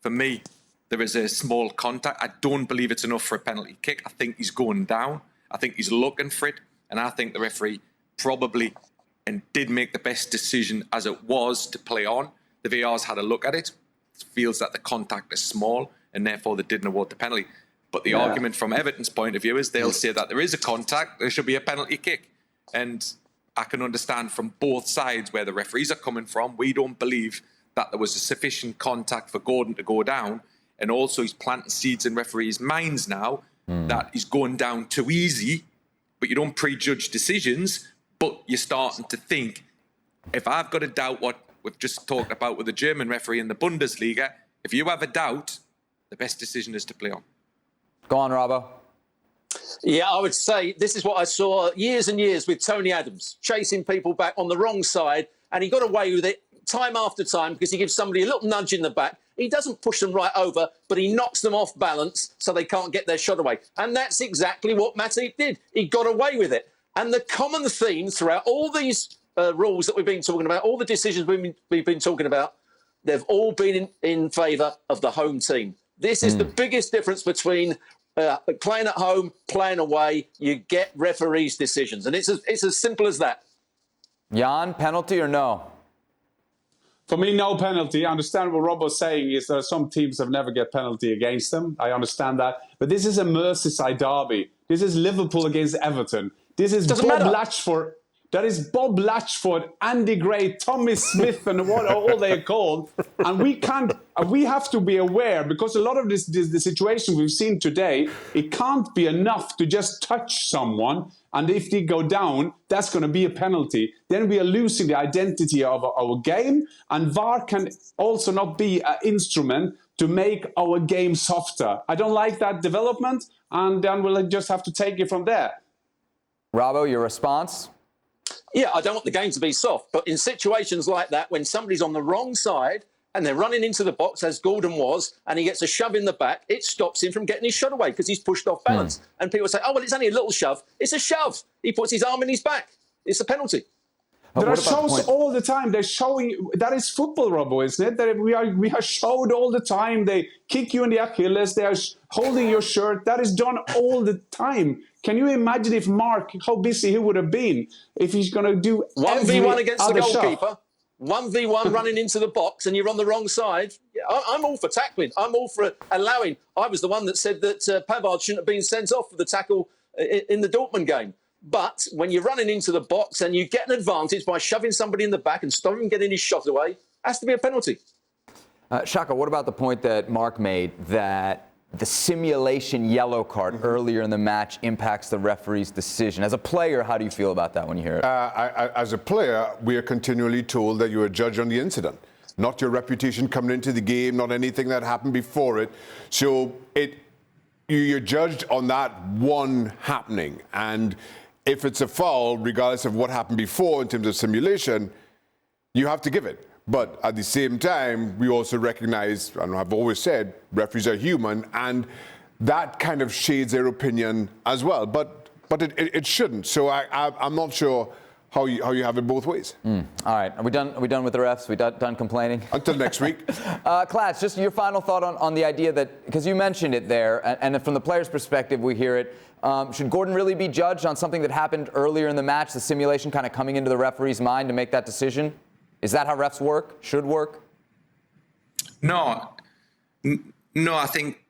For me, there is a small contact. I don't believe it's enough for a penalty kick. I think he's going down. I think he's looking for it. And I think the referee probably and did make the best decision as it was to play on. The VAR's had a look at it, feels that the contact is small, and therefore they didn't award the penalty. But the argument from Everton's point of view is they'll say that there is a contact, there should be a penalty kick. And I can understand from both sides where the referees are coming from. We don't believe that there was a sufficient contact for Gordon to go down. And also he's planting seeds in referees' minds now that he's going down too easy. But you don't prejudge decisions, but you're starting to think, if I've got a doubt what we've just talked about with the German referee in the Bundesliga, if you have a doubt, the best decision is to play on. Go on, Robbo. Yeah, I would say this is what I saw years and years with Tony Adams, chasing people back on the wrong side, and he got away with it time after time because he gives somebody a little nudge in the back. He doesn't push them right over, but he knocks them off balance so they can't get their shot away. And that's exactly what Matip did. He got away with it. And the common theme throughout all these rules that we've been talking about, all the decisions we've been talking about, they've all been in favour of the home team. This is the biggest difference between playing at home, playing away. You get referees' decisions. And it's as simple as that. Jan, penalty or no? For me, no penalty. I understand what Rob was saying is that some teams have never get penalty against them. I understand that. But this is a Merseyside Derby. This is Liverpool against Everton. This is Bob Latchford. That is Bob Latchford, Andy Gray, Tommy Smith, and what all they're called. And we have to be aware, because a lot of the situation we've seen today, it can't be enough to just touch someone. And if they go down, that's going to be a penalty. Then we are losing the identity of our game. And VAR can also not be an instrument to make our game softer. I don't like that development. And then we'll just have to take it from there. Robbo, your response? Yeah, I don't want the game to be soft, but in situations like that, when somebody's on the wrong side and they're running into the box, as Gordon was, and he gets a shove in the back, it stops him from getting his shot away because he's pushed off balance. And people say, oh, well, it's only a little shove. It's a shove. He puts his arm in his back. It's a penalty. There are shows all the time. They're showing, that is football, Robbo, isn't it? That we are showed all the time. They kick you in the Achilles. They are holding your shirt. That is done all the time. Can you imagine if Mark, how busy he would have been if he's going to do 1v1 against the goalkeeper, shot. 1v1 running into the box and you're on the wrong side. Yeah, I'm all for tackling. I'm all for allowing. I was the one that said that Pavard shouldn't have been sent off for the tackle in the Dortmund game. But when you're running into the box and you get an advantage by shoving somebody in the back and stopping him getting his shot away, has to be a penalty. Shaka, what about the point that Mark made that the simulation yellow card earlier in the match impacts the referee's decision? As a player, how do you feel about that when you hear it? As a player, we are continually told that you're a judge on the incident, not your reputation coming into the game, not anything that happened before it. So you're judged on that one happening. And if it's a foul, regardless of what happened before in terms of simulation, you have to give it. But at the same time, we also recognize, and I've always said, referees are human, and that kind of shades their opinion as well. But it shouldn't. So I'm not sure how you have it both ways. All right. Are we done with the refs? We done complaining? Until next week. Klatz, just your final thought on the idea that, because you mentioned it there, and from the player's perspective, we hear it. Should Gordon really be judged on something that happened earlier in the match, the simulation kind of coming into the referee's mind to make that decision? Is that how refs work? Should work? No, I think,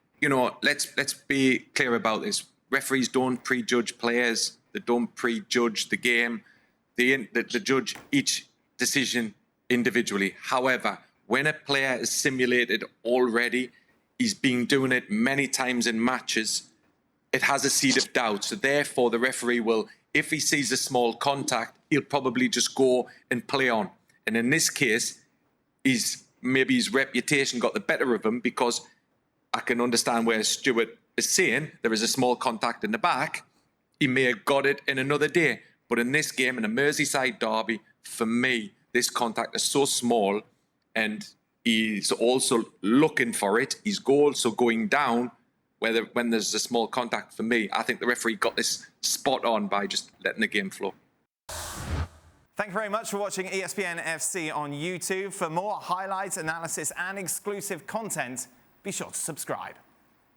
let's be clear about this. Referees don't prejudge players. They don't prejudge the game. They judge each decision individually. However, when a player is simulated already, he's been doing it many times in matches, it has a seed of doubt. So therefore, the referee will, if he sees a small contact, he'll probably just go and play on. And in this case, maybe his reputation got the better of him, because I can understand where Stuart is saying there is a small contact in the back. He may have got it in another day. But in this game, in a Merseyside Derby, for me, this contact is so small, and he's also looking for it. He's also going down when there's a small contact. For me, I think the referee got this spot on by just letting the game flow. Thank you very much for watching ESPN FC on YouTube. For more highlights, analysis and exclusive content, be sure to subscribe.